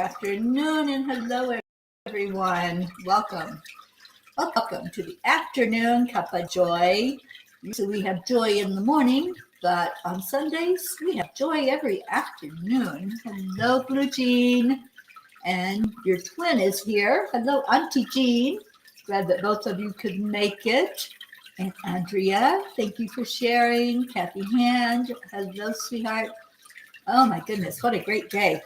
afternoon, and hello, everyone. Welcome. Welcome to the afternoon Cuppa Joy. Usually we have joy in the morning, but on Sundays we have joy every afternoon. Hello, Blue Jean. And your twin is here. Hello, Auntie Jean. Glad that both of you could make it. And Andrea, thank you for sharing. Kathy Hand, hello, sweetheart. Oh my goodness, what a great day.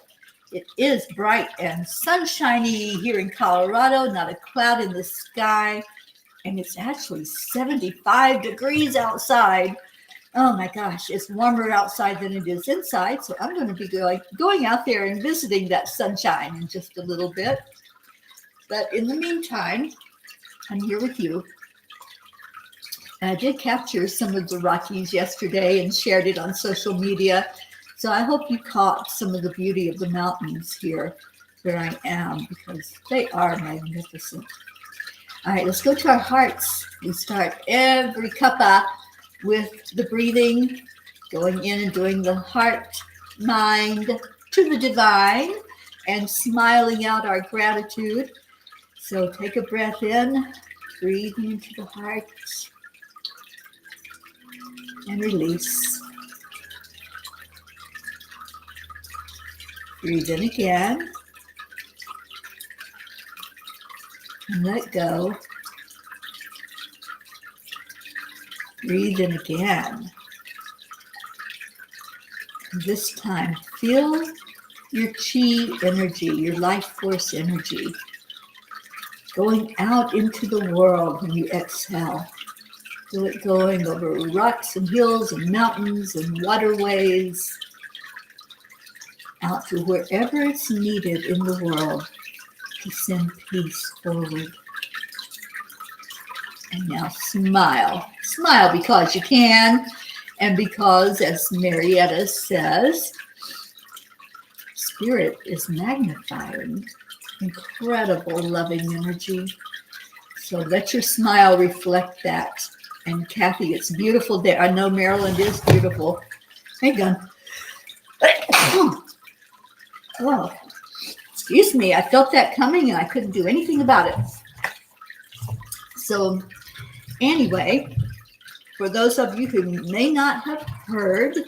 It is bright and sunshiny here in Colorado, not a cloud in the sky, and it's actually 75 degrees outside. Oh my gosh, it's warmer outside than it is inside, so I'm going to be going out there and visiting that sunshine in just a little bit. But in the meantime, I'm here with you. I did capture some of the Rockies yesterday and shared it on social media. So I hope you caught some of the beauty of the mountains here where I am, because they are magnificent. All right, let's go to our hearts. We start every cuppa with the breathing, going in and doing the heart, mind to the divine, and smiling out our gratitude. So take a breath in, breathing into the heart, and release. Breathe in again, and let go. Breathe in again. And this time, feel your chi energy, your life force energy, going out into the world when you exhale. Feel it going over rocks and hills and mountains and waterways, out to wherever it's needed in the world to send peace forward. And now smile. Smile because you can, and because, as Marietta says, Spirit is magnifying incredible loving energy. So let your smile reflect that. And Kathy, it's beautiful there. I know Maryland is beautiful. Hang on. Oh, excuse me. I felt that coming and I couldn't do anything about it. So anyway, for those of you who may not have heard,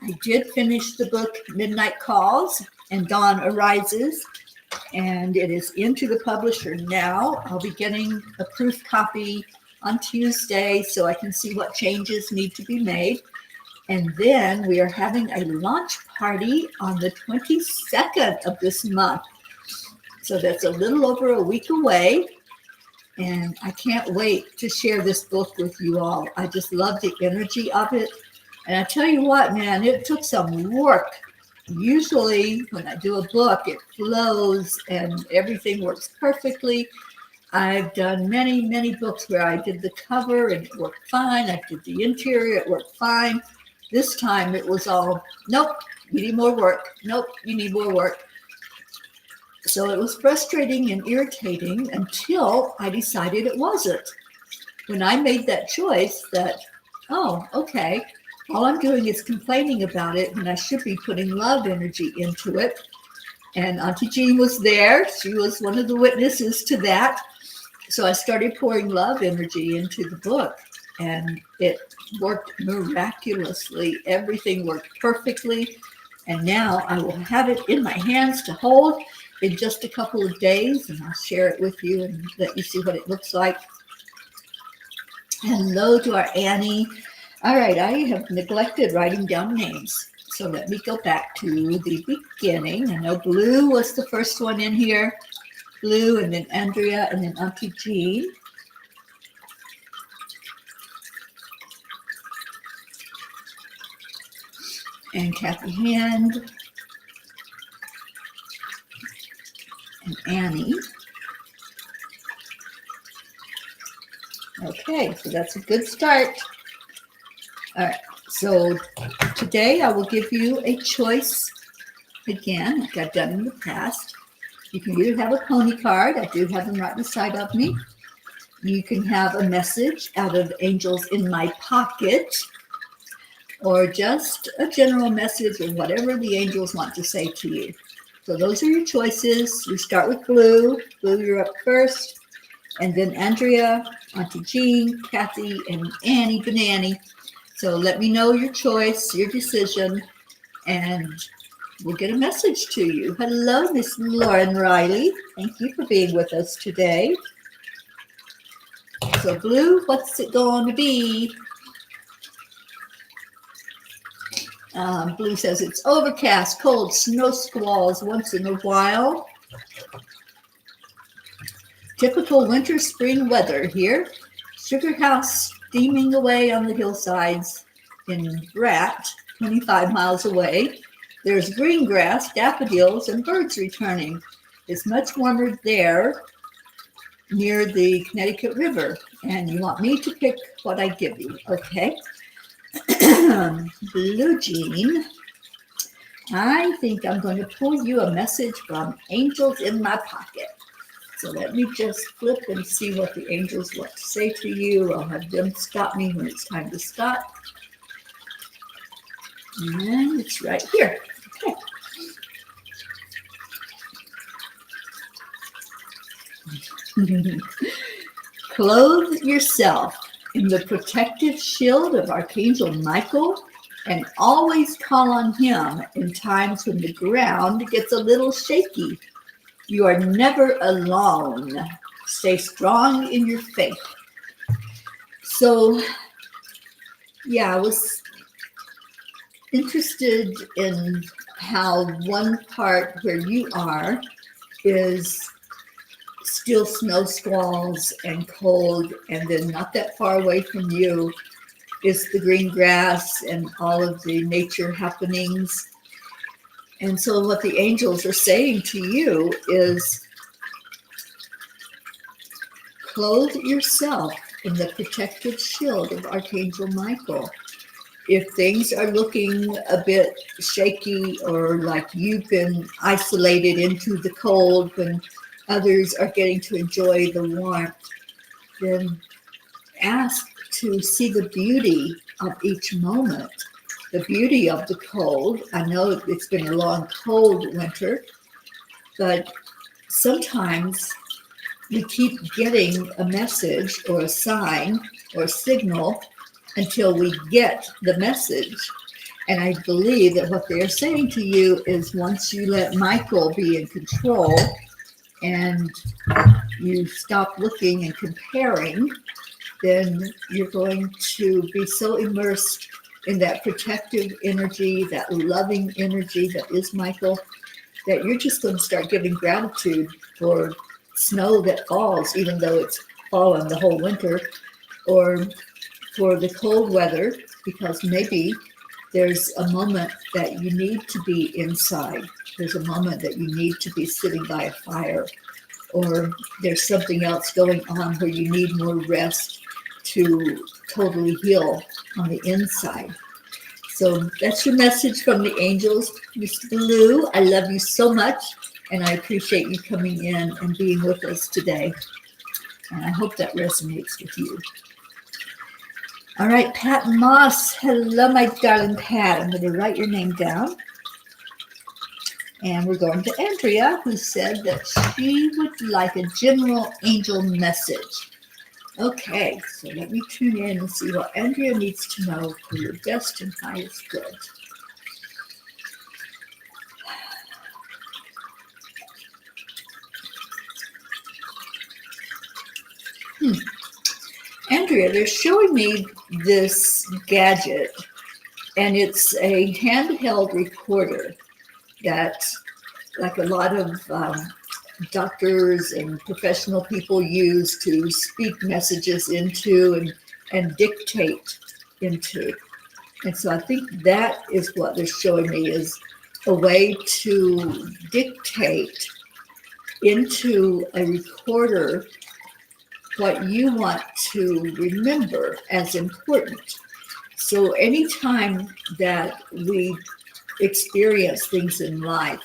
I did finish the book Midnight Calls and Dawn Arises, and it is into the publisher now. I'll be getting a proof copy on Tuesday so I can see what changes need to be made. And then we are having a launch party on the 22nd of this month. So that's a little over a week away. And I can't wait to share this book with you all. I just love the energy of it. And I tell you what, man, it took some work. Usually when I do a book, it flows and everything works perfectly. I've done many, many books where I did the cover and it worked fine. I did the interior, it worked fine. This time it was all, nope, you need more work. Nope, you need more work. So it was frustrating and irritating until I decided it wasn't. When I made that choice that, oh, okay, all I'm doing is complaining about it when I should be putting love energy into it. And Auntie Jean was there. She was one of the witnesses to that. So I started pouring love energy into the book, and it worked miraculously. Everything worked perfectly. And now I will have it in my hands to hold in just a couple of days, and I'll share it with you and let you see what it looks like. Hello to our Annie. All right, I have neglected writing down names. So let me go back to the beginning. I know Blue was the first one in here. Blue, and then Andrea, and then Auntie Jean. And Kathy Hand. And Annie. Okay, so that's a good start. All right, so today I will give you a choice again, like I've done in the past. You can either have a pony card. I do have them right beside of me. You can have a message out of Angels in My Pocket, or just a general message or whatever the angels want to say to you. So those are your choices. We start with Blue. Blue, you're up first. And then Andrea, Auntie Jean, Kathy, and Annie Banani. So let me know your choice, your decision, and we'll get a message to you. Hello, Miss Lauren Riley. Thank you for being with us today. So Blue, what's it going to be? Blue says it's overcast, cold, snow squalls once in a while. Typical winter spring weather here. Sugar house steaming away on the hillsides in Brat, 25 miles away. There's green grass, daffodils, and birds returning. It's much warmer there near the Connecticut River. And you want me to pick what I give you, okay? Blue Jean, I think I'm going to pull you a message from Angels in My Pocket. So let me just flip and see what the angels want to say to you. I'll have them stop me when it's time to stop. And it's right here. Okay. Clothe yourself in the protective shield of Archangel Michael and always call on him in times when the ground gets a little shaky. You are never alone. Stay strong in your faith. So, yeah, I was interested in how one part where you are is still snow squalls and cold, and then not that far away from you is the green grass and all of the nature happenings. And so what the angels are saying to you is clothe yourself in the protective shield of Archangel Michael. If things are looking a bit shaky or like you've been isolated into the cold when others are getting to enjoy the warmth, then ask to see the beauty of each moment, the beauty of the cold. I know it's been a long, cold winter, but sometimes we keep getting a message or a sign or a signal until we get the message. And I believe that what they're saying to you is once you let Michael be in control and you stop looking and comparing, then you're going to be so immersed in that protective energy, that loving energy that is Michael, that you're just going to start giving gratitude for snow that falls, even though it's fallen the whole winter, or for the cold weather, because maybe there's a moment that you need to be inside. There's a moment that you need to be sitting by a fire, or there's something else going on where you need more rest to totally heal on the inside. So that's your message from the angels. Mr. Blue, I love you so much, and I appreciate you coming in and being with us today. And I hope that resonates with you. All right, Pat Moss. Hello, my darling Pat. I'm going to write your name down. And we're going to Andrea, who said that she would like a general angel message. Okay, so let me tune in and see what Andrea needs to know for your best and highest good. Andrea, they're showing me this gadget, and it's a handheld recorder that, like a lot of doctors and professional people use to speak messages into and dictate into. And so I think that is what they're showing me, is a way to dictate into a recorder what you want to remember as important. So anytime that we experience things in life,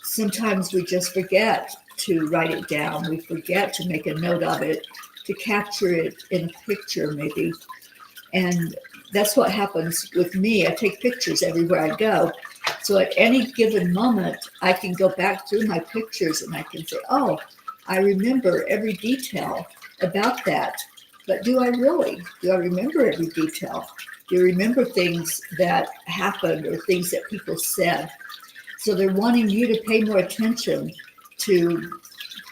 sometimes we just forget to write it down. We forget to make a note of it, to capture it in a picture maybe. And that's what happens with me. I take pictures everywhere I go. So at any given moment, I can go back through my pictures and I can say, oh, I remember every detail about that. But do I really? Do I remember every detail? Do you remember things that happened or things that people said? So they're wanting you to pay more attention to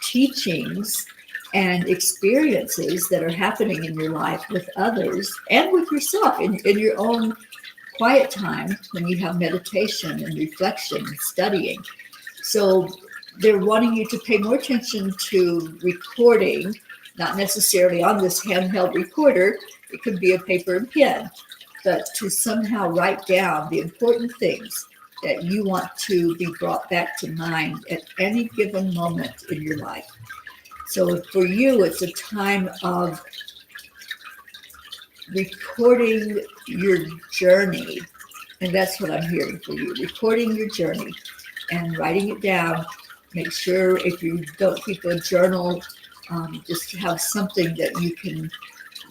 teachings and experiences that are happening in your life with others and with yourself in your own quiet time when you have meditation and reflection and studying. So they're wanting you to pay more attention to recording, not necessarily on this handheld recorder. It could be a paper and pen, but to somehow write down the important things that you want to be brought back to mind at any given moment in your life. So for you, it's a time of recording your journey. And that's what I'm hearing for you, recording your journey and writing it down. Make sure if you don't keep a journal, just to have something that you can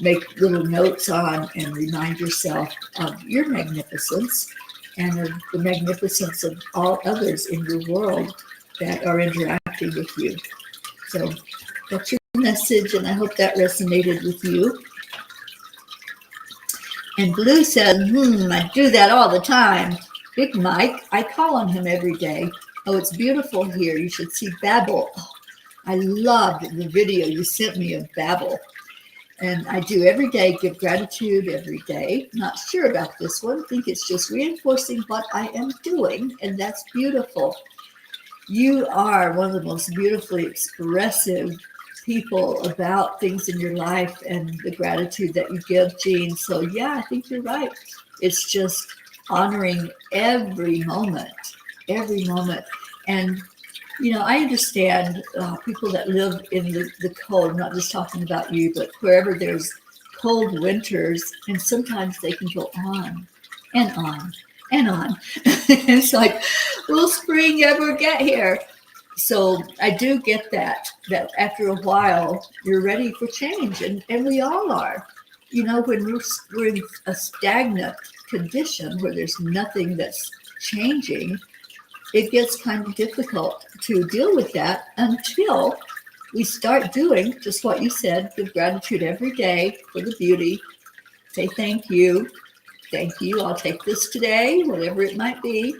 make little notes on and remind yourself of your magnificence and of the magnificence of all others in your world that are interacting with you. So that's your message, and I hope that resonated with you. And Blue says, I do that all the time. Big Mike, I call on him every day. Oh, it's beautiful here. You should see Babel. Oh, I loved the video you sent me of Babel. And I do every day, give gratitude every day. Not sure about this one. I think it's just reinforcing what I am doing, and that's beautiful. You are one of the most beautifully expressive people about things in your life and the gratitude that you give, Jean. So yeah, I think you're right. It's just honoring every moment. And I understand people that live in the cold. I'm not just talking about you, but wherever there's cold winters, and sometimes they can go on and on and on. It's like, will spring ever get here? So I do get that after a while, you're ready for change, and we all are. When we're in a stagnant condition where there's nothing that's changing, it gets kind of difficult to deal with that until we start doing just what you said, give gratitude every day for the beauty, say thank you, I'll take this today, whatever it might be,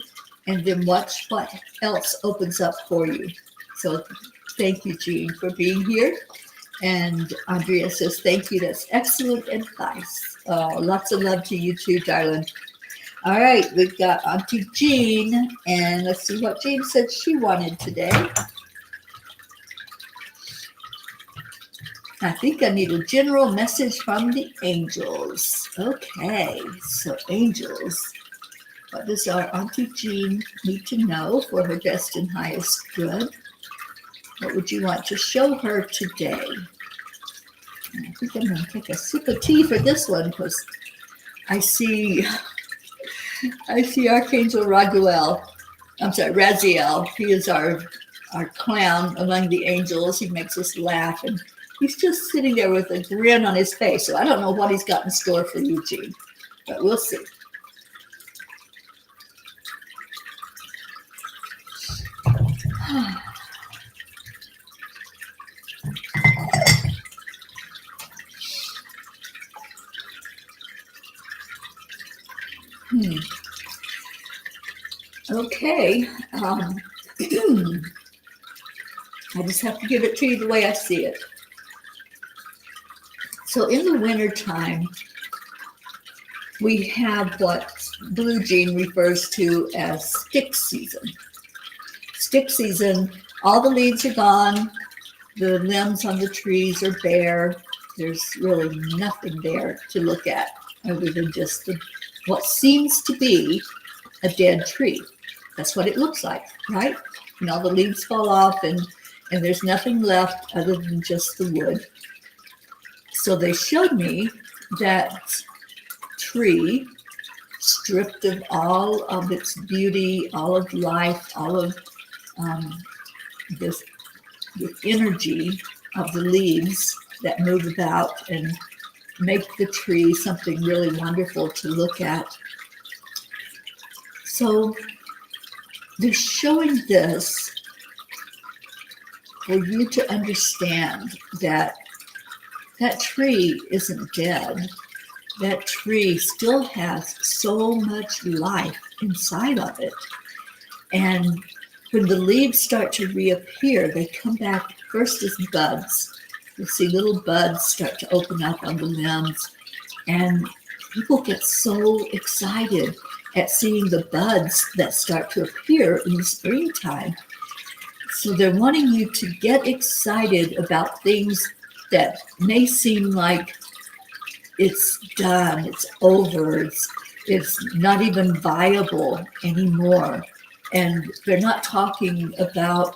and then watch what else opens up for you. So thank you, Jean, for being here. And Andrea says, thank you, that's excellent advice. Lots of love to you too, darling. All right, we've got Auntie Jean, and let's see what Jean said she wanted today. I think I need a general message from the angels. Okay, so angels, what does our Auntie Jean need to know for her best and highest good? What would you want to show her today? And I think I'm going to take a sip of tea for this one because I see Archangel Raziel. He is our clown among the angels. He makes us laugh, and he's just sitting there with a grin on his face. So I don't know what he's got in store for you, Jean, but we'll see. Okay. I just have to give it to you the way I see it. So in the wintertime, we have what Blue Jean refers to as stick season. Stick season, all the leaves are gone, the limbs on the trees are bare. There's really nothing there to look at other than just what seems to be a dead tree. That's what it looks like, right? And all the leaves fall off and there's nothing left other than just the wood. So they showed me that tree stripped of all of its beauty, all of life, all of the energy of the leaves that move about and make the tree something really wonderful to look at. So they're showing this for you to understand that that tree isn't dead. That tree still has so much life inside of it. And when the leaves start to reappear, they come back first as buds. You'll see little buds start to open up on the limbs. And people get so excited at seeing the buds that start to appear in the springtime. So they're wanting you to get excited about things that may seem like it's done, it's over, it's not even viable anymore. And they're not talking about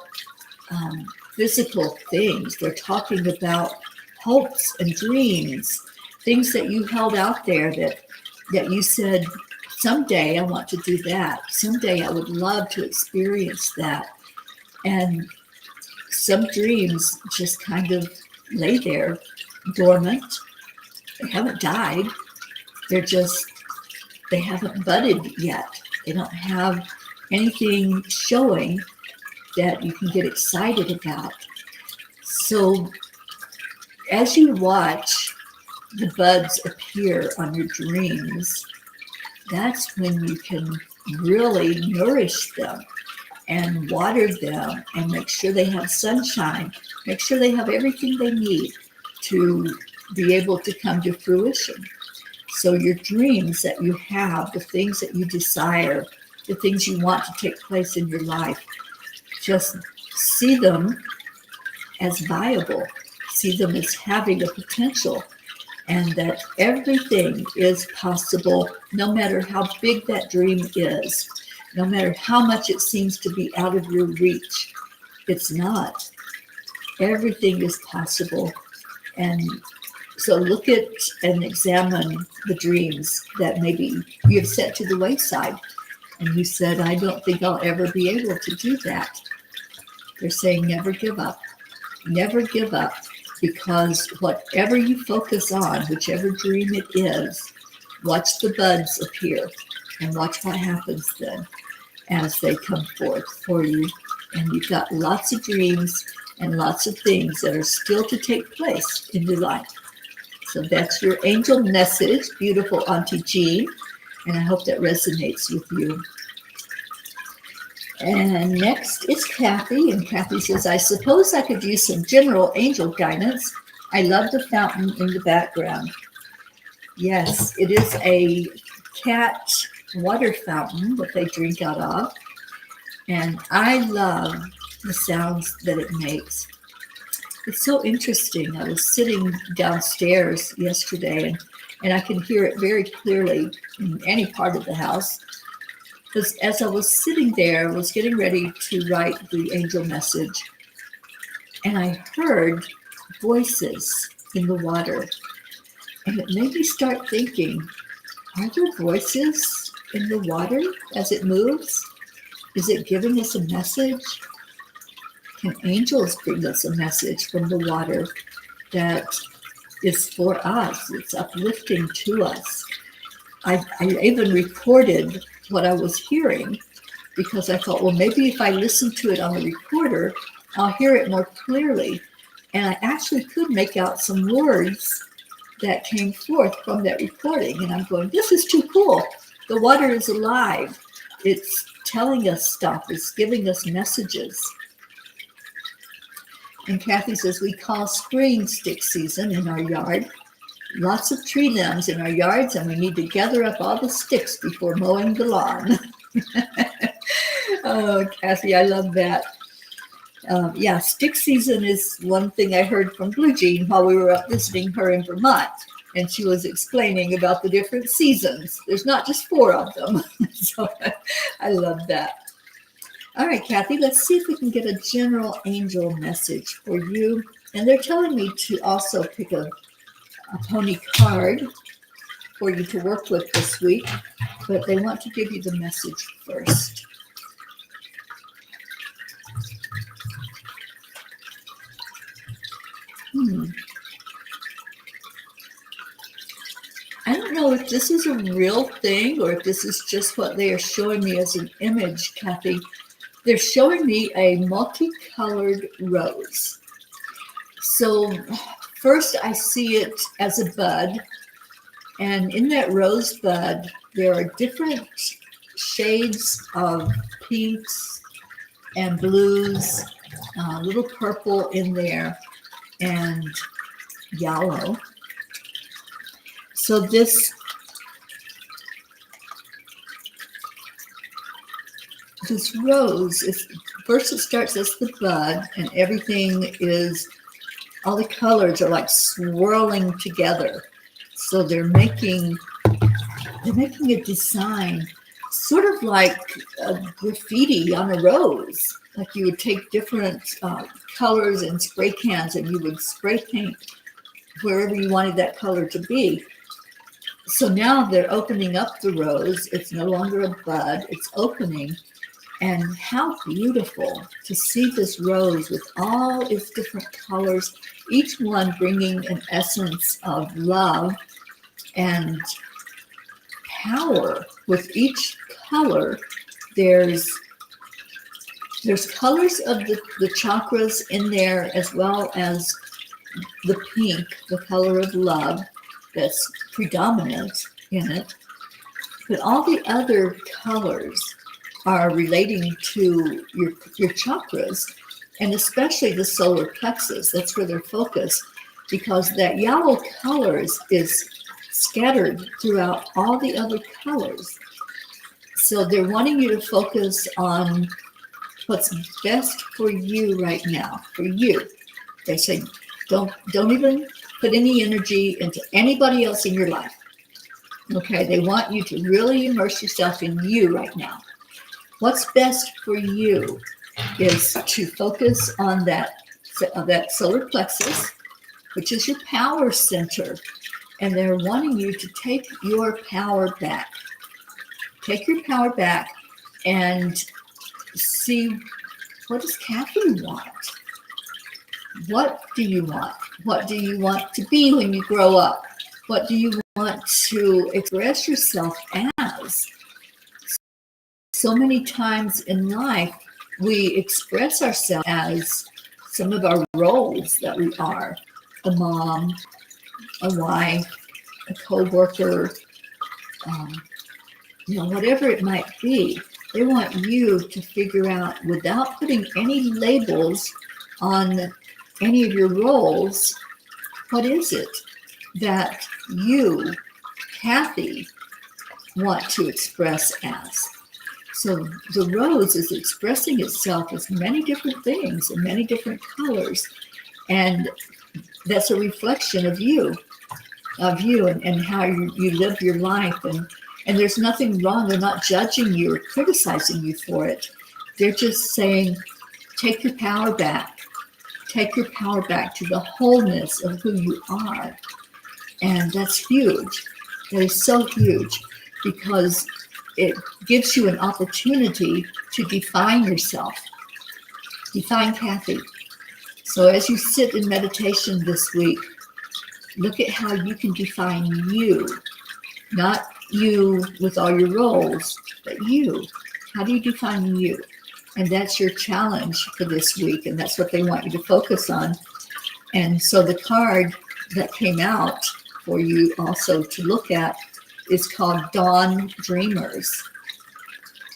physical things. They're talking about hopes and dreams, things that you held out there that you said, someday I want to do that. Someday I would love to experience that. And some dreams just kind of lay there dormant. They haven't died. They haven't budded yet. They don't have anything showing that you can get excited about. So as you watch the buds appear on your dreams, that's when you can really nourish them and water them and make sure they have sunshine, make sure they have everything they need to be able to come to fruition. So your dreams that you have, the things that you desire, the things you want to take place in your life, just see them as viable, see them as having a potential, and that everything is possible no matter how big that dream is, no matter how much it seems to be out of your reach. It's not. Everything is possible. And so look at and examine the dreams that maybe you've set to the wayside. And you said, I don't think I'll ever be able to do that. They're saying never give up. Never give up, because whatever you focus on, whichever dream it is, watch the buds appear and watch what happens then as they come forth for you. And you've got lots of dreams and lots of things that are still to take place in your life. So that's your angel message, beautiful Auntie Jean. And I hope that resonates with you. And next is Kathy. And Kathy says, I suppose I could use some general angel guidance. I love the fountain in the background. Yes, it is a cat water fountain that they drink out of. And I love the sounds that it makes. It's so interesting. I was sitting downstairs yesterday and I can hear it very clearly in any part of the house. Because as I was sitting there, I was getting ready to write the angel message, and I heard voices in the water. And it made me start thinking, are there voices in the water as it moves? Is it giving us a message? Can angels bring us a message from the water that is for us? It's uplifting to us. I even recorded what I was hearing, because I thought, well, maybe if I listen to it on the recorder, I'll hear it more clearly. And I actually could make out some words that came forth from that recording. And I'm going, this is too cool. The water is alive. It's telling us stuff. It's giving us messages. And Kathy says, we call spring stick season in our yard. Lots of tree limbs in our yards, and we need to gather up all the sticks before mowing the lawn. Oh, Kathy, I love that. Yeah, stick season is one thing I heard from Blue Jean while we were up visiting her in Vermont. And she was explaining about the different seasons. There's not just 4 of them. So I love that. All right, Kathy, let's see if we can get a general angel message for you. And they're telling me to also pick a pony card for you to work with this week, but they want to give you the message first. I don't know if this is a real thing or if this is just what they are showing me as an image, Kathy, they're showing me a multicolored rose. So first I see it as a bud, and in that rose bud, there are different shades of pinks and blues, a little purple in there, and yellow. So this rose is, first it starts as the bud, and everything is, all the colors are like swirling together. So they're making a design sort of like a graffiti on a rose. Like you would take different colors and spray cans, and you would spray paint wherever you wanted that color to be. So now they're opening up the rose. It's no longer a bud, it's opening. And how beautiful to see this rose with all its different colors, each one bringing an essence of love and power. With each color, there's colors of the chakras in there, as well as the pink, the color of love that's predominant in it. But all the other colors are relating to your chakras, and especially the solar plexus. That's where they're focused, because that yellow color is scattered throughout all the other colors. So they're wanting you to focus on what's best for you right now, for you. They say, don't even put any energy into anybody else in your life. Okay, they want you to really immerse yourself in you right now. What's best for you is to focus on that solar plexus, which is your power center. And they're wanting you to take your power back. Take your power back and see, what does Kathy want? What do you want? What do you want to be when you grow up? What do you want to express yourself as? So many times in life, we express ourselves as some of our roles that we are: a mom, a wife, a co-worker, whatever it might be. They want you to figure out, without putting any labels on any of your roles, what is it that you, Kathy, want to express as. So the rose is expressing itself as many different things in many different colors. And that's a reflection of you and how you live your life. And there's nothing wrong. They're not judging you or criticizing you for it. They're just saying, take your power back. Take your power back to the wholeness of who you are. And that's huge. That is so huge, because it gives you an opportunity to define yourself. Define Kathy. So as you sit in meditation this week, look at how you can define you. Not you with all your roles, but you. How do you define you? And that's your challenge for this week, and that's what they want you to focus on. And so the card that came out for you also to look at is called Dawn Dreamers.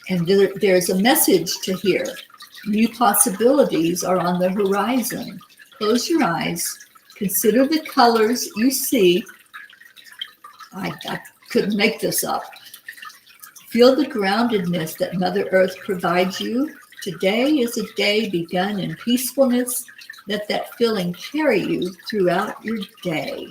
And there's a message to hear. New possibilities are on the horizon. Close your eyes. Consider the colors you see. I couldn't make this up. Feel the groundedness that Mother Earth provides you. Today is a day begun in peacefulness. Let that feeling carry you throughout your day.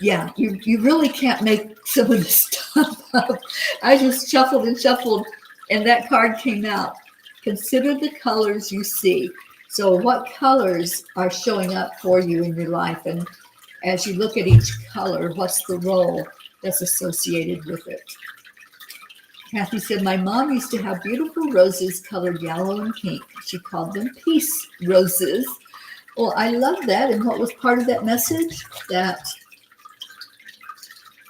Yeah, you really can't make some of this stuff up. I just shuffled and shuffled, and that card came out. Consider the colors you see. So what colors are showing up for you in your life? And as you look at each color, what's the role that's associated with it? Kathy said, my mom used to have beautiful roses colored yellow and pink. She called them peace roses. Well, I love that. And what was part of that message? That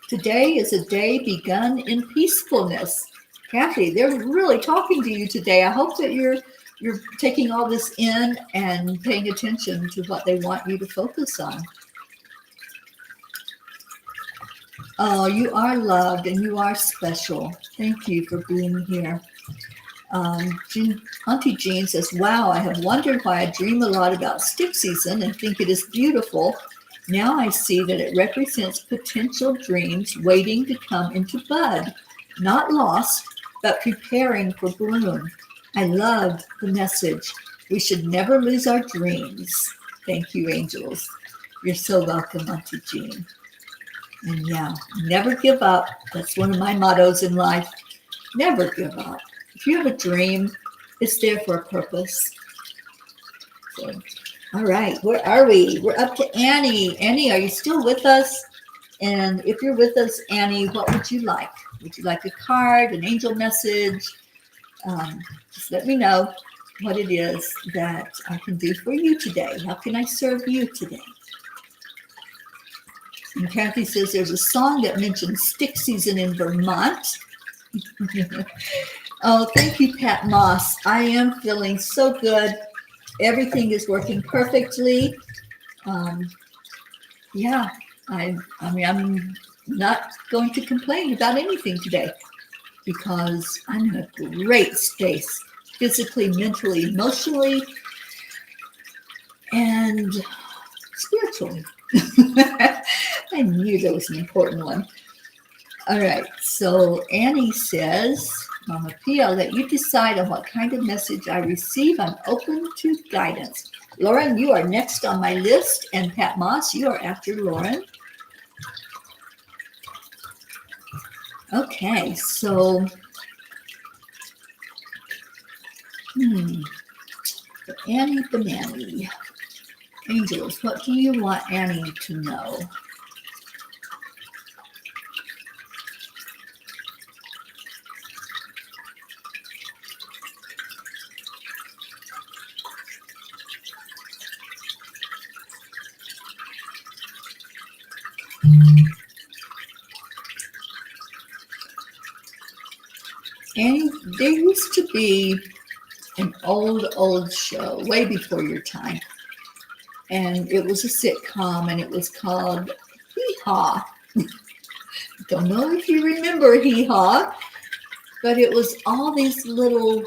today is a day begun in peacefulness. Kathy, they're really talking to you today. I hope that you're taking all this in and paying attention to what they want you to focus on. Oh, you are loved and you are special. Thank you for being here. Auntie Jean says, wow, I have wondered why I dream a lot about stick season and think it is beautiful. Now I see that it represents potential dreams waiting to come into bud, not lost, but preparing for bloom. I love the message. We should never lose our dreams. Thank you, angels. You're so welcome, Auntie Jean. And yeah, never give up. That's one of my mottos in life. Never give up. If you have a dream, it's there for a purpose. So, all right, where are we? We're up to Annie. Annie, are you still with us? And if you're with us, Annie, what would you like? Would you like a card, an angel message? Just let me know what it is that I can do for you today. How can I serve you today? And Kathy says there's a song that mentions stick season in Vermont. Oh, thank you, Pat Moss. I am feeling so good. Everything is working perfectly. Yeah, I mean, I'm not going to complain about anything today because I'm in a great space, physically, mentally, emotionally, and spiritually. I knew that was an important one. All right, so Annie says, Mama P, I'll let you decide on what kind of message I receive. I'm open to guidance. Lauren, you are next on my list, and Pat Moss, you are after Lauren. Okay, so Annie Banani. Angels, what do you want Annie to know? And there used to be an old show, way before your time. And it was a sitcom, and it was called Hee Haw. Don't know if you remember Hee Haw, but it was all these little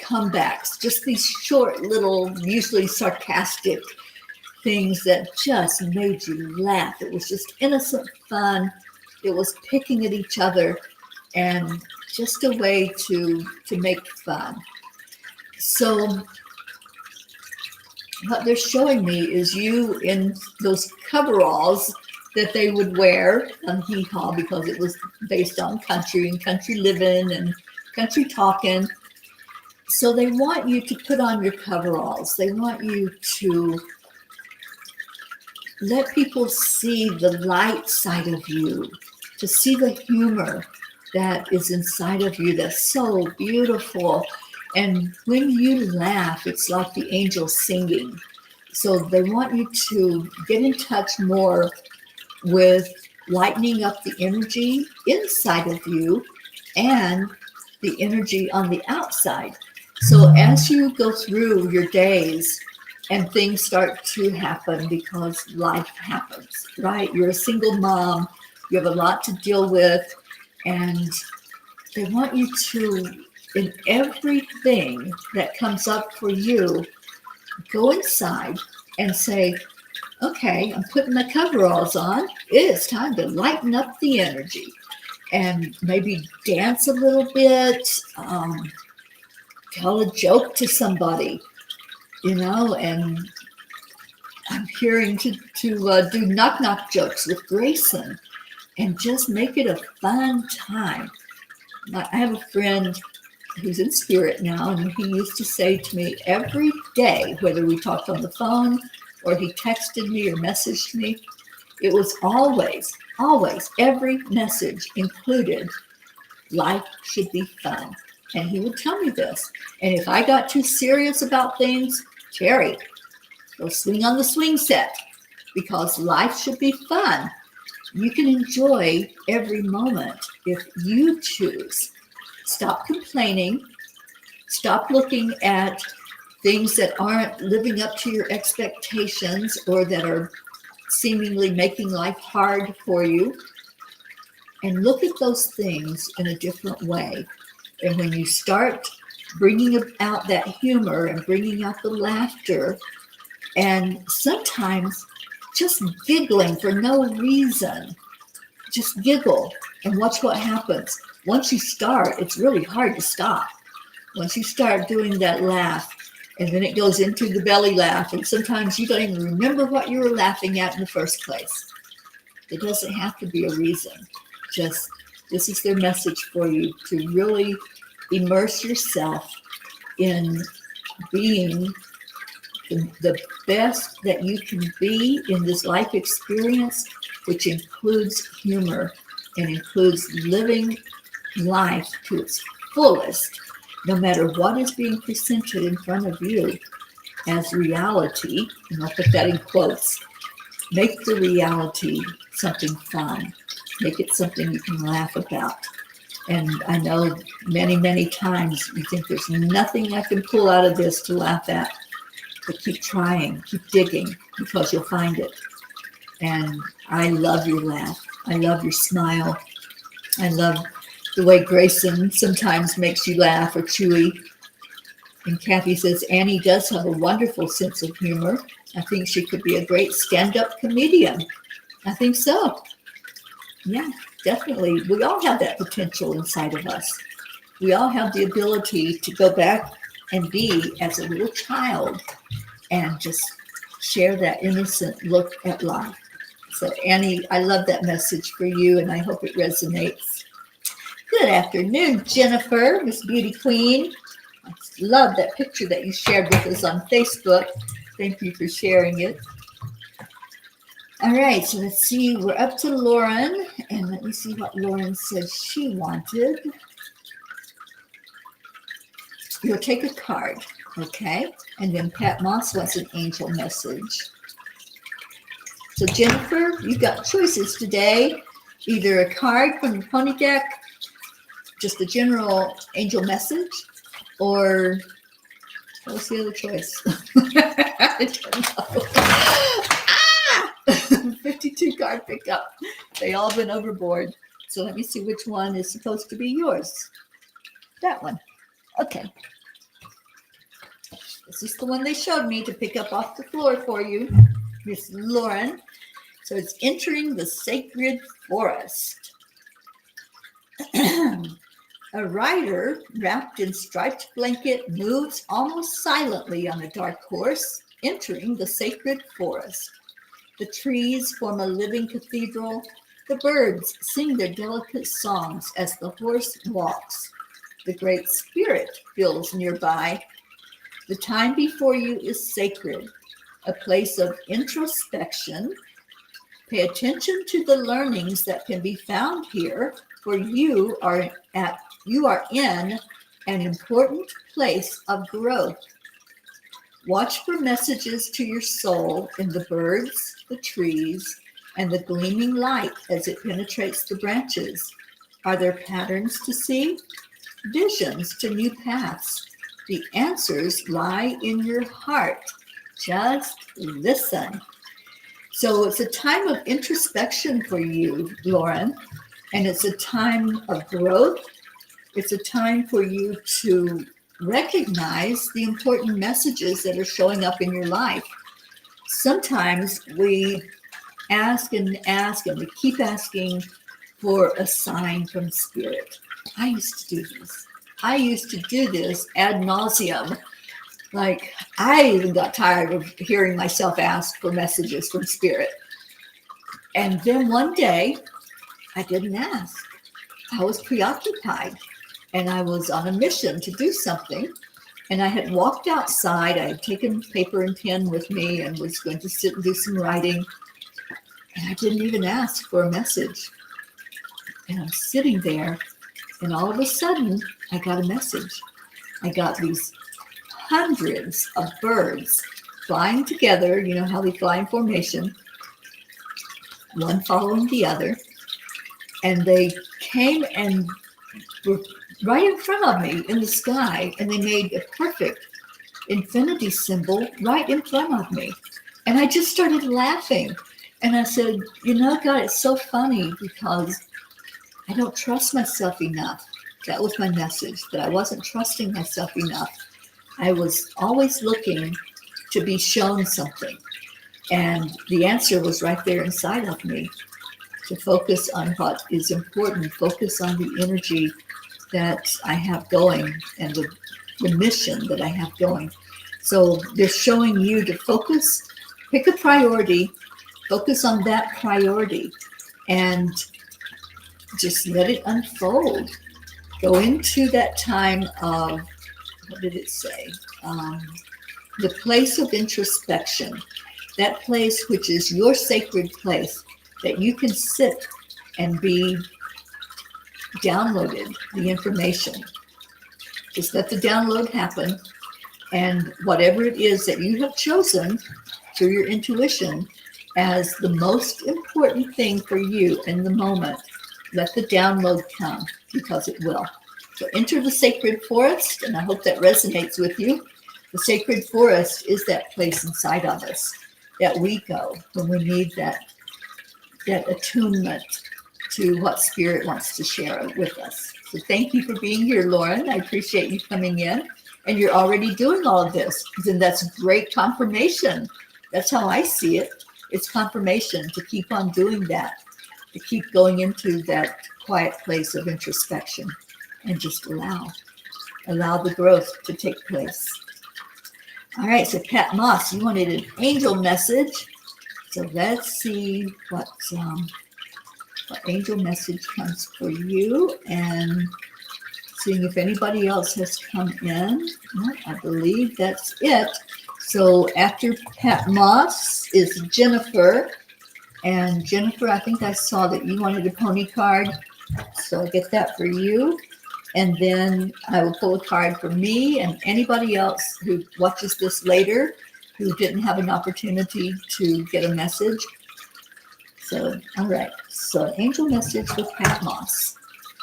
comebacks, just these short little, usually sarcastic things that just made you laugh. It was just innocent fun. It was picking at each other and just a way to make fun. So what they're showing me is you in those coveralls that they would wear on Hee Haw, because it was based on country and country living and country talking. So they want you to put on your coveralls. They want you to let people see the light side of you, to see the humor that is inside of you that's so beautiful. And when you laugh, it's like the angels singing. So they want you to get in touch more with lightening up the energy inside of you and the energy on the outside. So as you go through your days and things start to happen, because life happens, right? You're a single mom, you have a lot to deal with, and they want you to, in everything that comes up for you, go inside and say, okay, I'm putting my coveralls on. It is time to lighten up the energy, and maybe dance a little bit, tell a joke to somebody, and I'm hearing to do knock-knock jokes with Grayson and just make it a fun time. I have a friend who's in spirit now, and he used to say to me every day, whether we talked on the phone or he texted me or messaged me, it was always, every message included, life should be fun. And he would tell me this. And if I got too serious about things, Terry, go swing on the swing set, because life should be fun. You can enjoy every moment if you choose. Stop complaining. Stop looking at things that aren't living up to your expectations or that are seemingly making life hard for you. And look at those things in a different way. And when you start bringing out that humor and bringing out the laughter, and sometimes just giggling for no reason, just giggle and watch what happens. Once you start, it's really hard to stop. Once you start doing that laugh, and then it goes into the belly laugh, and sometimes you don't even remember what you were laughing at in the first place. It doesn't have to be a reason. Just, this is their message for you, to really immerse yourself in being the best that you can be in this life experience, which includes humor and includes living life to its fullest, no matter what is being presented in front of you as reality. And I'll put that in quotes. Make the reality something fun. Make it something you can laugh about. And I know many, many times you think there's nothing I can pull out of this to laugh at. But keep trying, keep digging, because you'll find it. And I love your laugh. I love your smile. I love the way Grayson sometimes makes you laugh, or Chewy. And Kathy says, Annie does have a wonderful sense of humor. I think she could be a great stand-up comedian. I think so. Yeah, definitely. We all have that potential inside of us. We all have the ability to go back and be as a little child and just share that innocent look at life. So Annie, I love that message for you, and I hope it resonates. Good afternoon, Jennifer, Miss Beauty Queen. I love that picture that you shared with us on Facebook. Thank you for sharing it. All right, so let's see. We're up to Lauren, and let me see what Lauren said she wanted. You'll take a card, okay? And then Pat Moss wants an angel message. So Jennifer, you've got choices today. Either a card from the pony deck, just a general angel message, or what's the other choice? I don't know. 52 card pickup. They all went overboard. So let me see which one is supposed to be yours. That one. Okay. This is the one they showed me to pick up off the floor for you, Miss Lauren. So it's entering the sacred forest. A rider wrapped in striped blanket moves almost silently on a dark horse, entering the sacred forest. The trees form a living cathedral. The birds sing their delicate songs as the horse walks. The Great Spirit feels nearby. The time before you is sacred, a place of introspection. Pay attention to the learnings that can be found here, for you are in an important place of growth. Watch for messages to your soul in the birds, the trees, and the gleaming light as it penetrates the branches. Are there patterns to see? Visions to new paths. The answers lie in your heart. Just listen. So it's a time of introspection for you, Lauren, and it's a time of growth. It's a time for you to recognize the important messages that are showing up in your life. Sometimes we ask and we keep asking for a sign from Spirit. I used to do this ad nauseum. Like, I even got tired of hearing myself ask for messages from Spirit. And then one day, I didn't ask. I was preoccupied, and I was on a mission to do something. And I had walked outside. I had taken paper and pen with me and was going to sit and do some writing. And I didn't even ask for a message. And I'm sitting there, and all of a sudden, I got a message. I got these hundreds of birds flying together. You know how they fly in formation. one following the other. And they came and were right in front of me in the sky, and they made a perfect infinity symbol right in front of me. And I just started laughing. And I said, you know, God, it's so funny because I don't trust myself enough. That was my message, that I wasn't trusting myself enough. I was always looking to be shown something. And the answer was right there inside of me, to focus on what is important, focus on the energy that I have going and the mission that I have going. So they're showing you to focus, pick a priority, focus on that priority, and just let it unfold. Go into that time of, what did it say? The place of introspection, that place which is your sacred place, that you can sit and be downloaded, the information. Just let the download happen. And whatever it is that you have chosen through your intuition as the most important thing for you in the moment, let the download come, because it will. So enter the sacred forest, and I hope that resonates with you. The sacred forest is that place inside of us that we go when we need that attunement to what Spirit wants to share with us. So thank you for being here, Lauren. I appreciate you coming in. And you're already doing all of this. Then that's great confirmation. That's how I see it. It's confirmation to keep on doing that, to keep going into that quiet place of introspection and just allow the growth to take place. All right, so Pat Moss, you wanted an angel message. So let's see what angel message comes for you, and seeing if anybody else has come in. No, I believe that's it. So after Pat Moss is Jennifer. And Jennifer, I think I saw that you wanted a pony card. So I'll get that for you. And then I will pull a card for me and anybody else who watches this later who didn't have an opportunity to get a message. So, all right. So angel message with Pat Moss.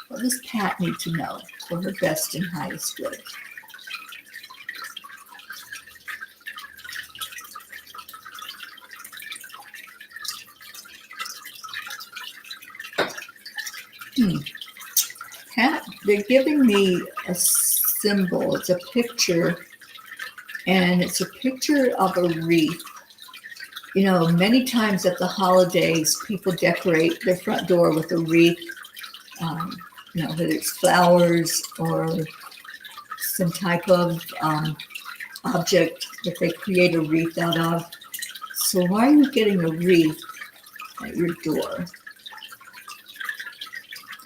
What does Pat need to know for her best and highest good? Pat, they're giving me a symbol. It's a picture, and it's a picture of a wreath. You know, many times at the holidays, people decorate their front door with a wreath. You know, whether it's flowers or some type of object that they create a wreath out of. So why are you getting a wreath at your door?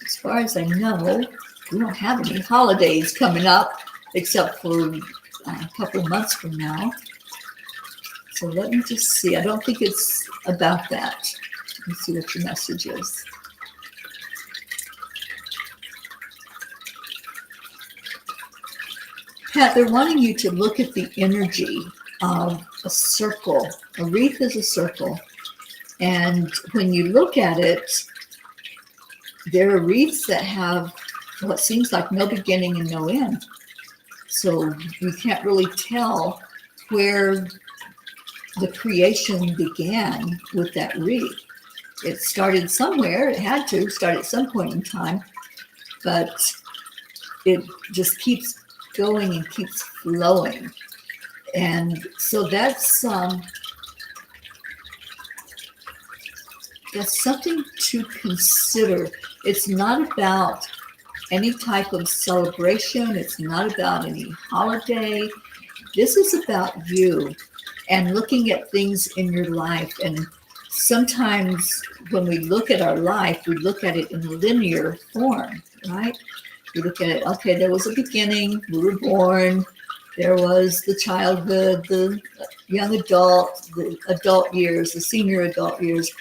As far as I know, we don't have any holidays coming up except for a couple of months from now. So let me just see. I don't think it's about that. Let's see what your message is. Pat, they're wanting you to look at the energy of a circle. A wreath is a circle. And when you look at it, there are wreaths that have what seems like no beginning and no end. So you can't really tell where the creation began with that wreath. It started somewhere. It had to start at some point in time, but it just keeps going and keeps flowing. And so that's something to consider. It's not about any type of celebration. It's not about any holiday. This is about you and looking at things in your life. And sometimes when we look at our life, we look at it in a linear form, right? We look at it, okay, there was a beginning, we were born, there was the childhood, the young adult, the adult years, the senior adult years.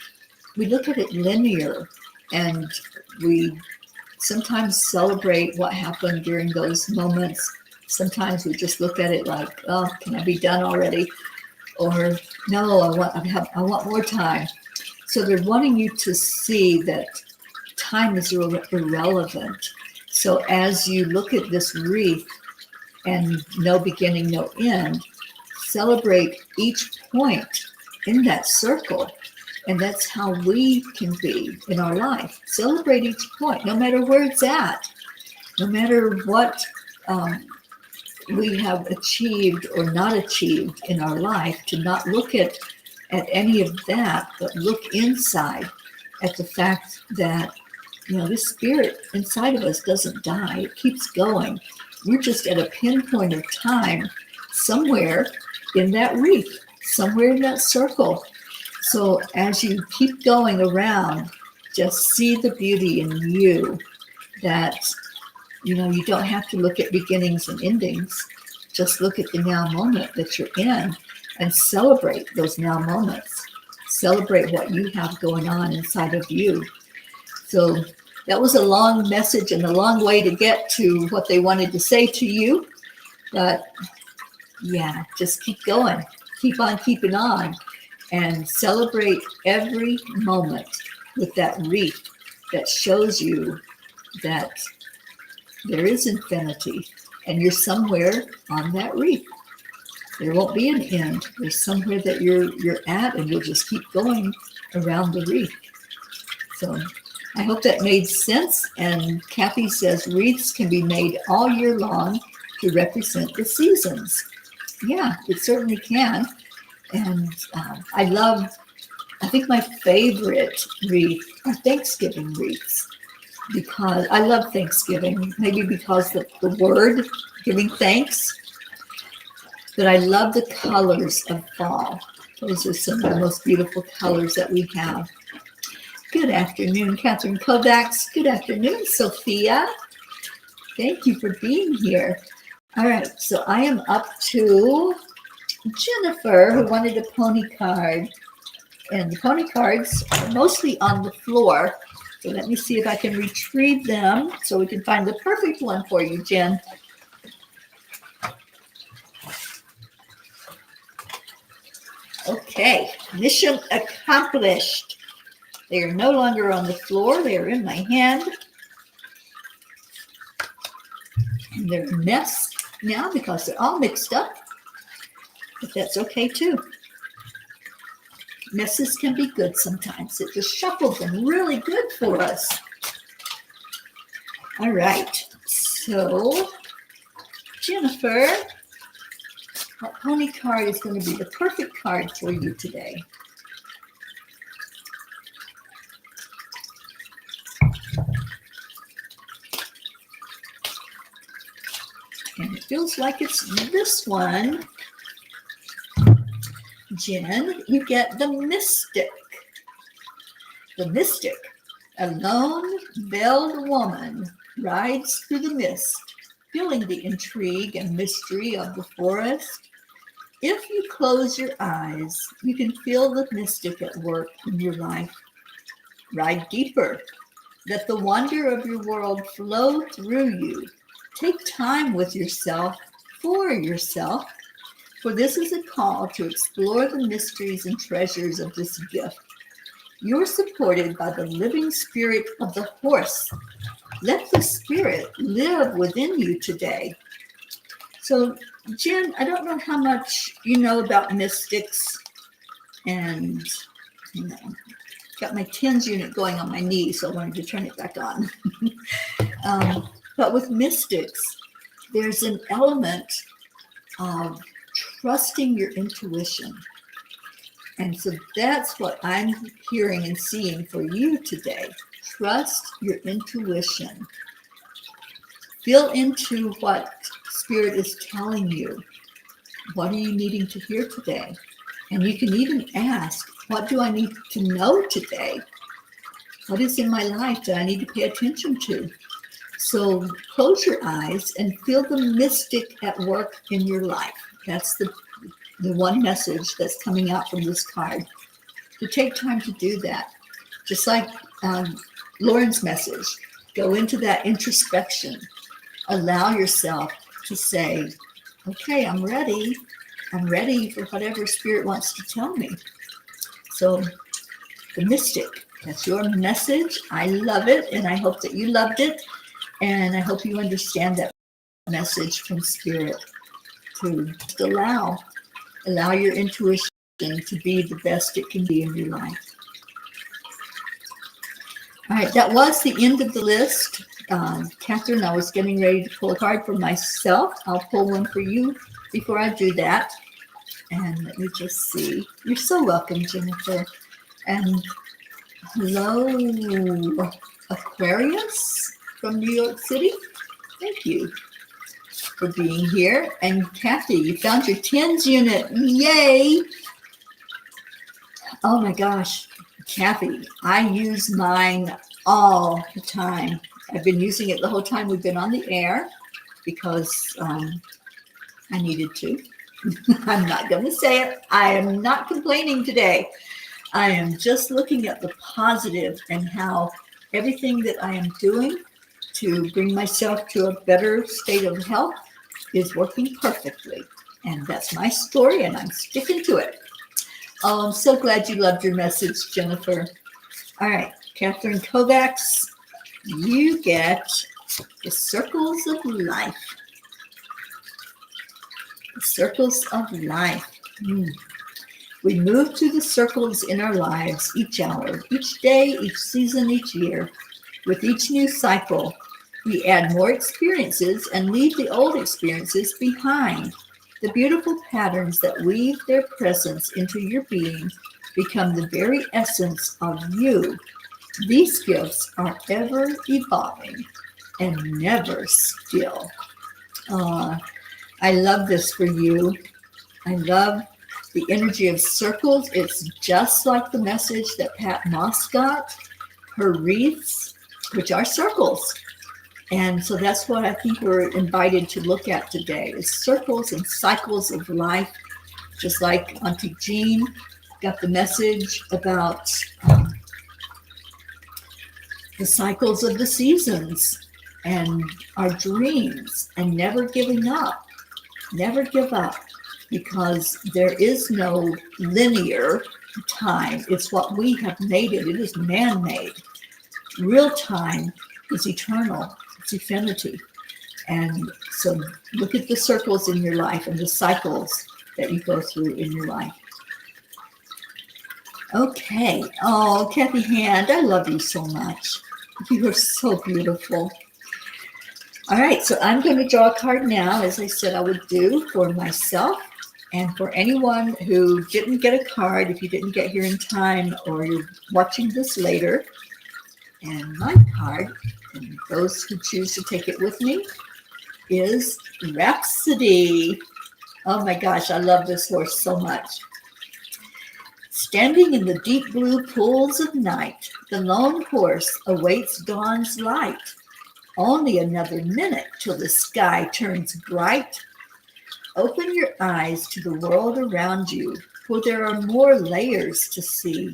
We look at it linear, and we sometimes celebrate what happened during those moments. Sometimes we just look at it like, oh, can I be done already? Or no, I want more time. So they're wanting you to see that time is irrelevant. So as you look at this wreath and no beginning, no end, celebrate each point in that circle. And that's how we can be in our life. Celebrate each point, no matter where it's at, no matter what we have achieved or not achieved in our life, to not look at any of that, but look inside at the fact that, this spirit inside of us doesn't die. It keeps going. We're just at a pinpoint of time somewhere in that wreath, somewhere in that circle. So as you keep going around, just see the beauty in you, that, you don't have to look at beginnings and endings. Just look at the now moment that you're in and celebrate those now moments. Celebrate what you have going on inside of you. So that was a long message and a long way to get to what they wanted to say to you. But yeah, just keep going. Keep on keeping on. And celebrate every moment with that wreath that shows you that there is infinity and you're somewhere on that wreath. There won't be an end. There's somewhere that you're at, and you'll just keep going around the wreath. So I hope that made sense. And Kathy says wreaths can be made all year long to represent the seasons. Yeah, it certainly can. And I think my favorite wreath are Thanksgiving wreaths, because I love Thanksgiving, maybe because of the word, giving thanks. But I love the colors of fall. Those are some of the most beautiful colors that we have. Good afternoon, Catherine Kovacs. Good afternoon, Sophia. Thank you for being here. All right, so I am up to Jennifer, who wanted a pony card. And the pony cards are mostly on the floor. So let me see if I can retrieve them so we can find the perfect one for you, Jen. Okay, mission accomplished. They are no longer on the floor. They are in my hand. And they're a mess now because they're all mixed up. But that's okay too. Messes can be good sometimes. It just shuffles them really good for us. All right. So, Jennifer, what pony card is going to be the perfect card for you today? And it feels like it's this one. Jen, you get the Mystic. The Mystic, a lone, veiled woman, rides through the mist, feeling the intrigue and mystery of the forest. If you close your eyes, you can feel the mystic at work in your life. Ride deeper. Let the wonder of your world flow through you. Take time with yourself, for yourself, for this is a call to explore the mysteries and treasures of this gift. You're supported by the living spirit of the horse. Let the spirit live within you today. So, Jen, I don't know how much you know about mystics, and got my TENS unit going on my knee, so I wanted to turn it back on. But with mystics, there's an element of trusting your intuition. And so that's what I'm hearing and seeing for you today. Trust your intuition. Feel into what Spirit is telling you. What are you needing to hear today? And you can even ask, what do I need to know today? What is in my life that I need to pay attention to? So close your eyes and feel the mystic at work in your life. That's the one message that's coming out from this card. To take time to do that. Just like Lauren's message, go into that introspection. Allow yourself to say, okay, I'm ready. I'm ready for whatever Spirit wants to tell me. So the mystic. That's your message. I love it, and I hope that you loved it. And I hope you understand that message from Spirit to just allow your intuition to be the best it can be in your life. All right, that was the end of the list. Catherine, I was getting ready to pull a card for myself. I'll pull one for you before I do that. And let me just see. You're so welcome, Jennifer. And hello, Aquarius from New York City. Thank you for being here. And Kathy, you found your TENS unit. Yay! Oh my gosh, Kathy, I use mine all the time. I've been using it the whole time we've been on the air because I needed to. I'm not going to say it. I am not complaining today. I am just looking at the positive and how everything that I am doing to bring myself to a better state of health is working perfectly. And that's my story, and I'm sticking to it. Oh, I'm so glad you loved your message, Jennifer. All right, Catherine Kovacs, you get the circles of life. The circles of life. We move through the circles in our lives each hour, each day, each season, each year. With each new cycle, we add more experiences and leave the old experiences behind. The beautiful patterns that weave their presence into your being become the very essence of you. These gifts are ever evolving and never still. I love this for you. I love the energy of circles. It's just like the message that Pat Moss got, her wreaths, which are circles. And so that's what I think we're invited to look at today is circles and cycles of life, just like Auntie Jean got the message about the cycles of the seasons and our dreams and never giving up. Never give up, because there is no linear time. It's what we have made it. It is man-made. Real time is eternal. It's infinity. And so look at the circles in your life and the cycles that you go through in your life. Okay. Oh, Kathy Hand, I love you so much. You are so beautiful. All right, so I'm going to draw a card now, as I said I would do for myself and for anyone who didn't get a card, if you didn't get here in time or you're watching this later. And my card, and those who choose to take it with me, is Rhapsody. Oh my gosh, I love this horse so much. Standing in the deep blue pools of night, the lone horse awaits dawn's light. Only another minute till the sky turns bright. Open your eyes to the world around you, for there are more layers to see.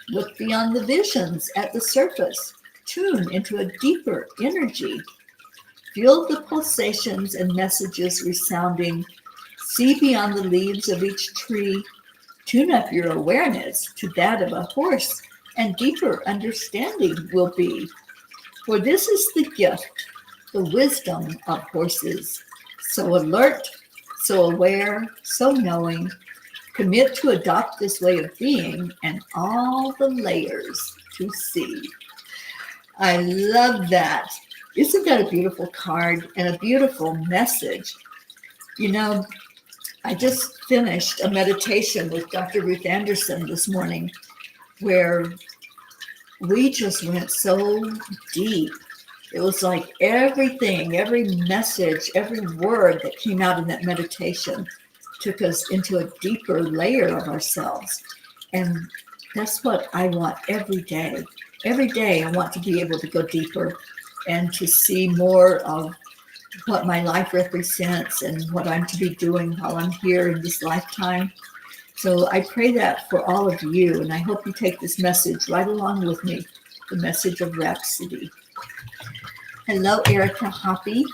Look beyond the visions at the surface. Tune into a deeper energy. Feel the pulsations and messages resounding. See beyond the leaves of each tree. Tune up your awareness to that of a horse, and deeper understanding will be. For this is the gift, the wisdom of horses. So alert, so aware, so knowing. Commit to adopt this way of being and all the layers to see. I love that. Isn't that a beautiful card and a beautiful message? You know, I just finished a meditation with Dr. Ruth Anderson this morning where we just went so deep. It was like everything, every message, every word that came out in that meditation took us into a deeper layer of ourselves. And that's what I want every day. Every day I want to be able to go deeper and to see more of what my life represents and what I'm to be doing while I'm here in this lifetime. So I pray that for all of you, and I hope you take this message right along with me, the message of Rhapsody. Hello, Erica Hoppy.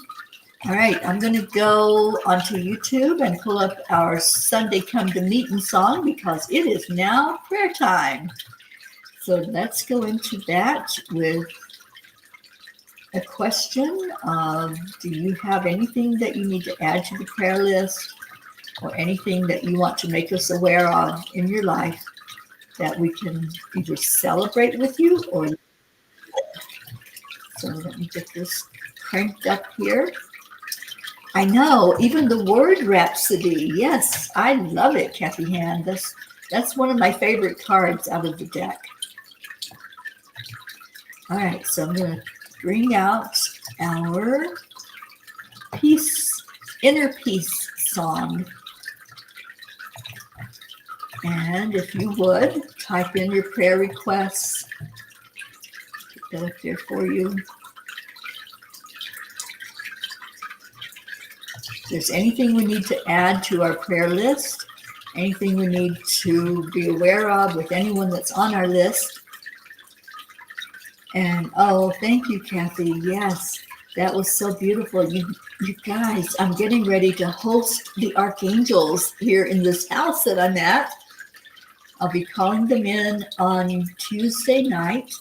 All right, I'm going to go onto YouTube and pull up our Sunday Come to Meeting song because it is now prayer time. So let's go into that with a question of, do you have anything that you need to add to the prayer list, or anything that you want to make us aware of in your life that we can either celebrate with you or... So let me get this cranked up here. I know, even the word Rhapsody. Yes, I love it, Kathy Hand. That's one of my favorite cards out of the deck. All right, so I'm going to bring out our inner peace song. And if you would, type in your prayer requests. Put that up there for you. If there's anything we need to add to our prayer list, anything we need to be aware of with anyone that's on our list. And oh, thank you, Kathy. Yes, that was so beautiful. You guys, I'm getting ready to host the archangels here in this house that I'm at. I'll be calling them in on Tuesday night.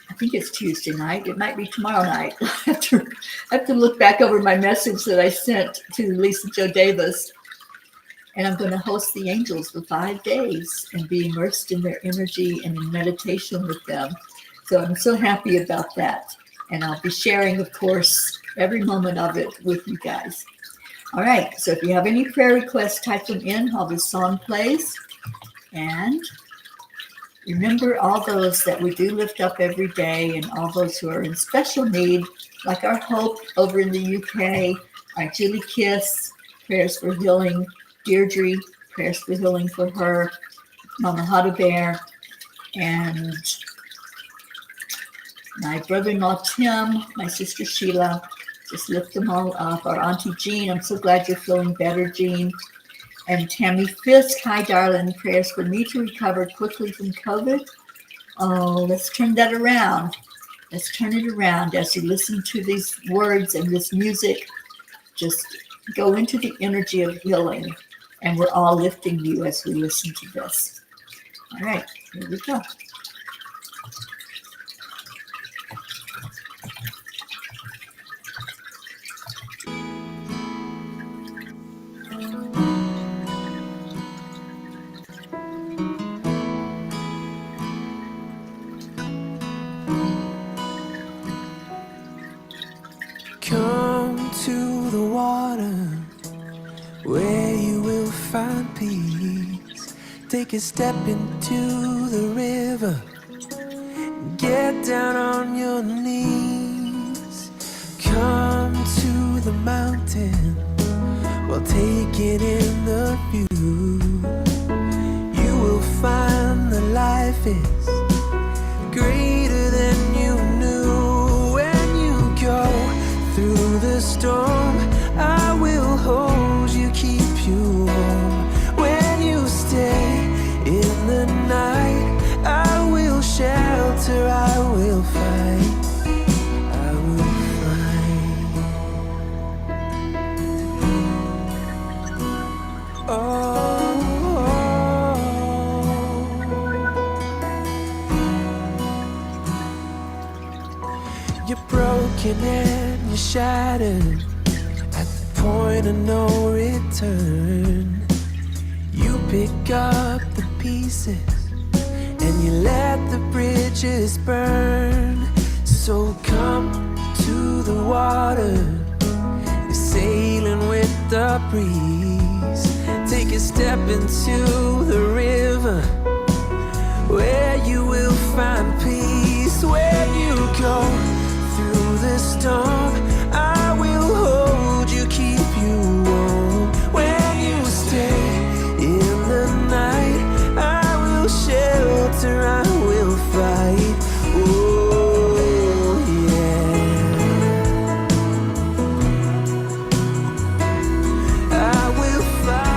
I think it's Tuesday night. It might be tomorrow night. I have to look back over my message that I sent to Lisa Jo Davis. And I'm going to host the angels for 5 days and be immersed in their energy and in meditation with them. So I'm so happy about that. And I'll be sharing, of course, every moment of it with you guys. All right. So if you have any prayer requests, type them in while this song plays. And remember all those that we do lift up every day, and all those who are in special need, like our Hope over in the UK, our Julie Kiss, prayers for healing, Deirdre, prayers for healing for her, Mama Hada Bear, and my brother-in-law Tim, my sister Sheila. Just lift them all up. Our Auntie Jean, I'm so glad you're feeling better, Jean. And Tammy Fisk, hi darling, prayers for me to recover quickly from COVID. Oh, let's turn that around. Let's turn it around as you listen to these words and this music. Just go into the energy of healing. And we're all lifting you as we listen to this. All right, here we go. Come to the water where you will find peace. Take a step into the river. Get down on your knees. Come to the mountain while taking in the view. You will find that life is greater than you knew. When you go through the storm, I will hold you, keep you warm. When you stay in the night, I will shelter, I will fight, I will fight. Oh, you're broken and you're shattered at the point of no return. You pick up the pieces and you let the bridges burn. So come to the water, you're sailing with the breeze. Take a step into the river where you will find peace. When you go through the storm, I will hold you, keep you warm. When you stay in the night, I will shelter, I will fight. Oh yeah, I will fight.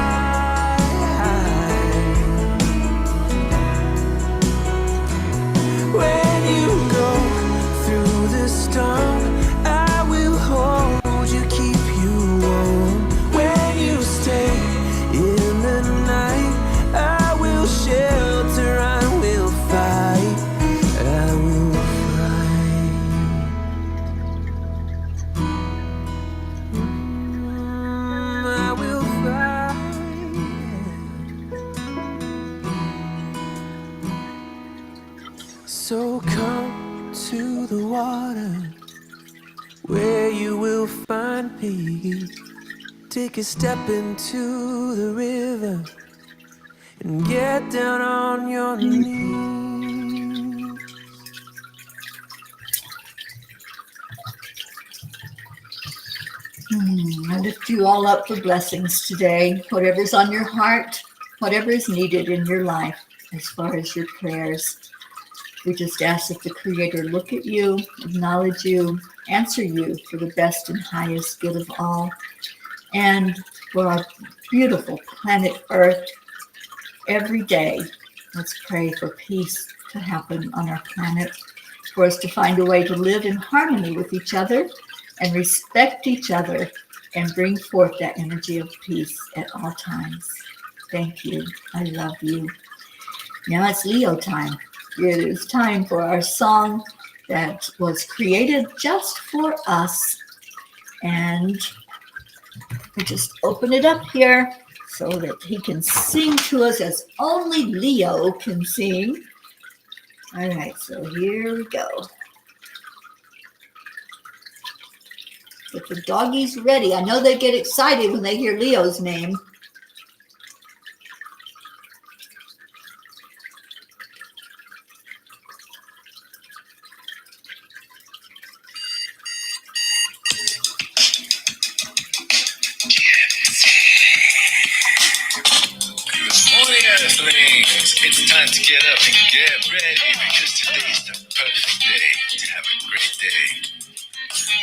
So come to the water where you will find peace. Take a step into the river and get down on your knees. I lift you all up for blessings today. Whatever's on your heart, whatever is needed in your life, as far as your prayers. We just ask that the Creator look at you, acknowledge you, answer you for the best and highest good of all. And for our beautiful planet Earth, every day, let's pray for peace to happen on our planet, for us to find a way to live in harmony with each other and respect each other and bring forth that energy of peace at all times. Thank you. I love you. Now it's Leo time. It is time for our song that was created just for us. And we just open it up here so that he can sing to us as only Leo can sing. All right, so here we go. Get the doggies ready. I know they get excited when they hear Leo's name. It's time to get up and get ready because today's the perfect day to have a great day.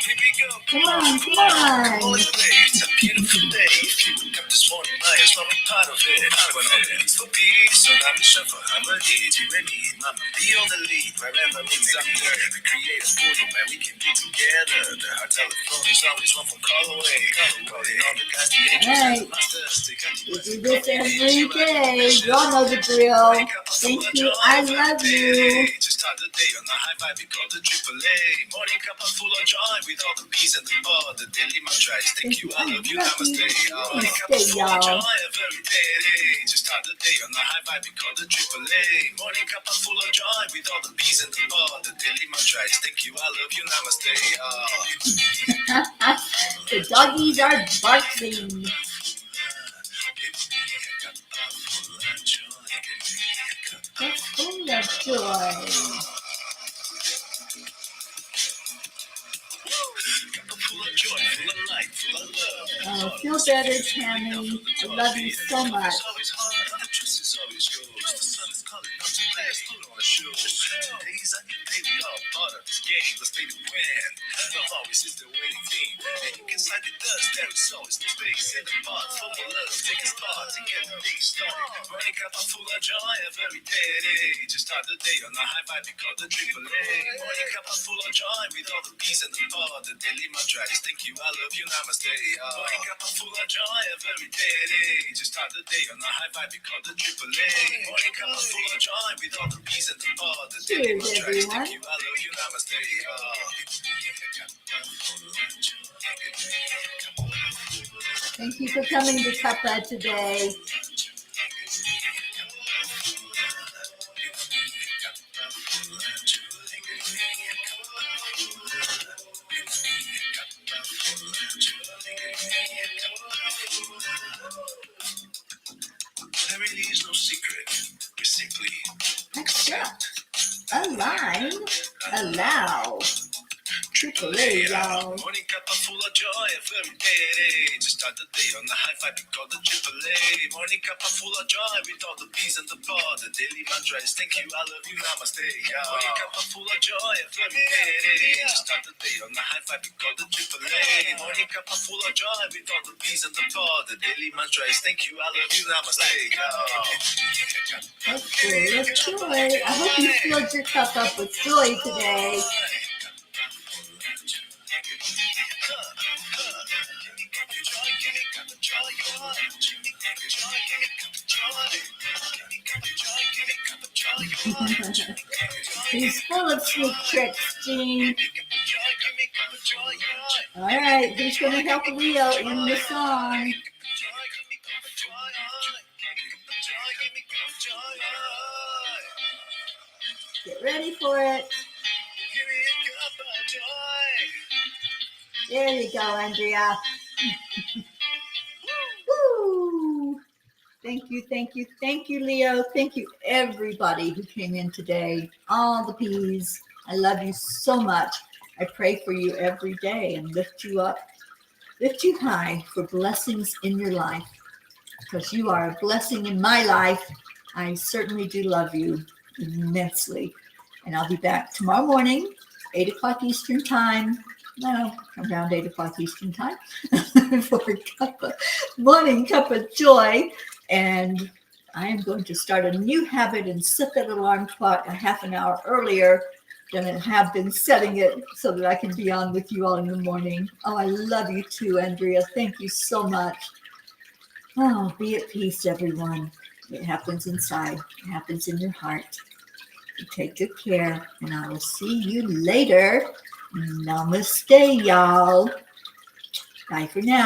Here we go. Come on, come on. It's a beautiful day. If you wake up this morning, might as well be part of it. When all it's for peace, so I'm for harmony. You and me, mama, be on the lead wherever means I'm there. We create a portal where we can be together. The heart telephone is always one phone call away. Calling on the guys, the angels, and the masters. We do this every day. Y'all know the drill. Thank you. I love you. Just start the day on the high vibe, we call the AAA. Morning cup of full of joy with all the bees and the bar. The daily mantra is thank you, I love you, namaste. Morning cup of full of joy every day. Just start the day on the high vibe, we call the AAA. Morning cup of full of joy with all the bees and the bar. The daily mantra is thank you, I love you, namaste. The doggies are barking. That's full of joy. Full of joy, full of light, full of love. Oh, feel better, Tammy. I love you so much. It's always hard, the trust is always yours. The sun is calling out to play, still on the show. Today's a new day, we all part of this game. Let's stay to win. Love always is the winning team. And you can slide the dust, there is always no space in the pot. Full of love, take a spot to get the day started. Running cup of full of joy every day. Just start the day on the high vibe, we call the AAA. Morning cup of full of joy with all the bees and the bar. The daily mantra is thank you, I love you, namaste. Morning cup of full of joy every day. Just start the day on the high vibe, we call the AAA. Morning cup of full of joy with all the bees and the bar. The daily mantra is thank you, I love you, namaste. Thank you for coming to Cuppa today. There really is no secret. We simply Accept, align, allow. AAA, y'all. Morning cup of full of joy every day. Just start the day on the high five, we call the AAA. Morning cup of full of joy with all the bees and the bar. The daily mantra is thank you, I love you, namaste. Morning cup of full of joy every day. Just start the day on the high five, we call the AAA. Morning cup of full of joy with all the bees and the bar. The daily mantra is thank you, I love you, namaste. That's full of joy. I hope you filled your cup up with joy today. He's full of sneak tricks, Gene. All right, who's going to help Leo in the song? Get ready for it. Give me a cup of joy. There you go, Andrea. Woo! Thank you, thank you, thank you, Leo. Thank you, everybody who came in today. All the P's. I love you so much. I pray for you every day and lift you up, lift you high for blessings in your life, because you are a blessing in my life. I certainly do love you immensely. And I'll be back tomorrow morning, 8 o'clock Eastern time. No, around 8 o'clock Eastern time for a morning cup of joy. And I am going to start a new habit and set that alarm clock a half an hour earlier than I have been setting it, so that I can be on with you all in the morning. Oh, I love you too, Andrea. Thank you so much. Oh, be at peace, everyone. It happens inside. It happens in your heart. You take good care, and I will see you later. Namaste, y'all. Bye for now.